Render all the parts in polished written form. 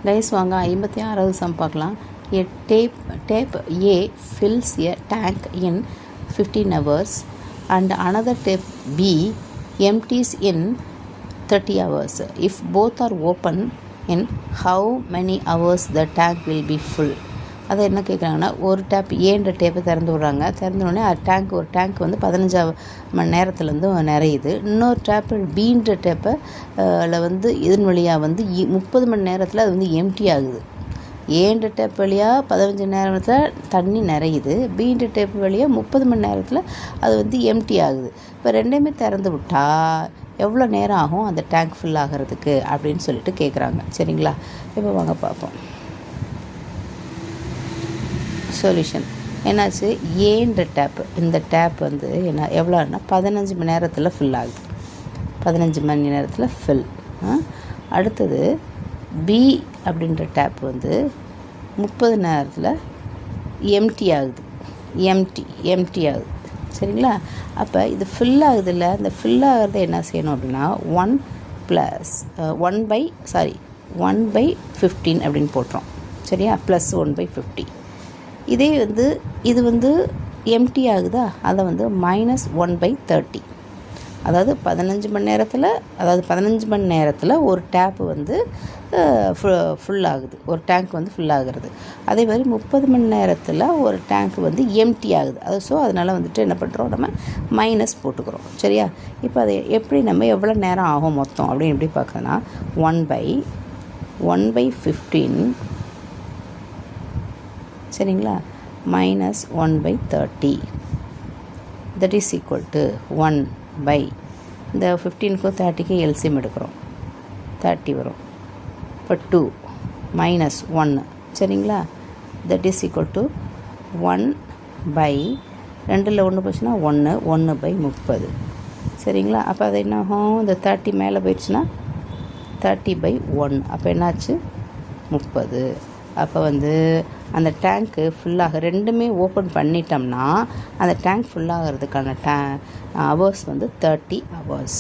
Guys வாங்க 56வது some பார்க்கலாம். A tape A fills a tank in 15 hours and another tape B empties in 30 hours. If both are open, in how many hours the tank will be full? அதை என்ன கேட்குறாங்கன்னா, ஒரு tape ஏன்ற டேப்பை திறந்து விட்றாங்க. திறந்தோடனே ஒரு டேங்க் வந்து 15 மணி நேரத்துலேருந்து நிறையுது. இன்னொரு டேப்பு பீன்ற டேப்பை வந்து இதன் வழியாக வந்து 30 மணி நேரத்தில் அது வந்து எம்டி ஆகுது. ஏன்ற டேப் வழியாக 15 நேரத்தில் தண்ணி நிறையுது. பீன்ற டேப் வழியாக 30 மணி நேரத்தில் அது வந்து எம்டி ஆகுது. இப்போ ரெண்டையுமே திறந்து விட்டால் எவ்வளோ நேரம் ஆகும் அந்த டேங்க் ஃபுல் ஆகிறதுக்கு அப்படின்னு சொல்லிட்டு கேட்குறாங்க. சரிங்களா, இப்போ வாங்க பார்ப்போம். சொல்யூஷன் என்னாச்சு, ஏன்ற டேப்பு, இந்த டேப் வந்து என்ன எவ்வளோன்னா 15 மணி நேரத்தில் ஃபில் ஆகுது. 15 மணி நேரத்தில் ஃபில். அடுத்தது பி அப்படின்ற டேப் வந்து 30 நேரத்தில் எம்டி ஆகுது. எம்டி ஆகுது. சரிங்களா, அப்போ இது ஃபில் ஆகுதில்ல, இந்த ஃபில் ஆகிறத என்ன செய்யணும் அப்படின்னா 1/15 அப்படின்னு போட்டுரும். சரியா, ப்ளஸ் 1/50. இதே வந்து இது வந்து எம்டி ஆகுதா, அதை வந்து -1/30. அதாவது 15 மணி நேரத்தில் ஒரு டேப்பு வந்து ஃபுல் ஆகுது, ஒரு டேங்க் வந்து ஃபுல் ஆகுறது. அதே மாதிரி 30 மணி நேரத்தில் ஒரு டேங்க் வந்து எம்டி ஆகுது. அதனால் வந்துட்டு என்ன பண்ணுறோம், நம்ம மைனஸ் போட்டுக்கிறோம். சரியா, இப்போ அதை எப்படி நம்ம எவ்வளோ நேரம் ஆகும் மொத்தம் அப்படின்னு எப்படி பார்க்கணுன்னா 1/1/15 சரிங்களா, -1/30 தட் இஸ் ஈக்குவல் டு 1/, இந்த 15க்கும் 30க்கும் எல்சிஎம் எடுக்கிறோம், 30 வரும். இப்போ 2 -1 சரிங்களா, தட் இஸ் ஈக்குவல் டு 1/, 2ல் 1 போச்சுன்னா 1/30 சரிங்களா. அப்போ அது என்ன ஆகும், இந்த 30 மேலே போயிடுச்சுன்னா 30/1, அப்போ என்னாச்சு 30. அப்போ வந்து அந்த டேங்க்கு ஃபுல்லாக ரெண்டுமே ஓப்பன் பண்ணிட்டோம்னா அந்த டேங்க் ஃபுல்லாகிறதுக்கான ஹவர்ஸ் வந்து 30 hours.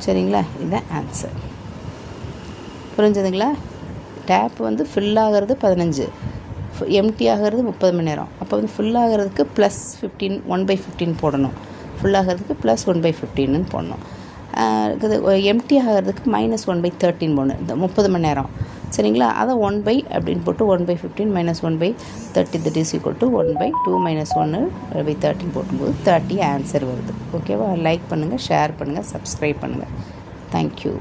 சரிங்களா, இதுதான் ஆன்சர். புரிஞ்சதுங்களா, டேப் வந்து ஃபுல்லாகிறது 15, எம்டி ஆகிறது 30 மணி நேரம். அப்போ வந்து ஃபுல்லாகிறதுக்கு ப்ளஸ் 15 1/15 போடணும், ஃபுல்லாகிறதுக்கு ப்ளஸ் 1/15 போடணும். எம்டி ஆகிறதுக்கு -1/13 போடணும், இந்த 30 மணி நேரம். சரிங்களா, அதை 1/, அப்படின்னு போட்டு 1/15 -1/30 that is equal to 1/2 -1/13 போட்டும்போது 30 answer வருது. ஓகேவா, லைக் பண்ணுங்கள், ஷேர் பண்ணுங்கள், சப்ஸ்கிரைப் பண்ணுங்கள். தேங்க்யூ.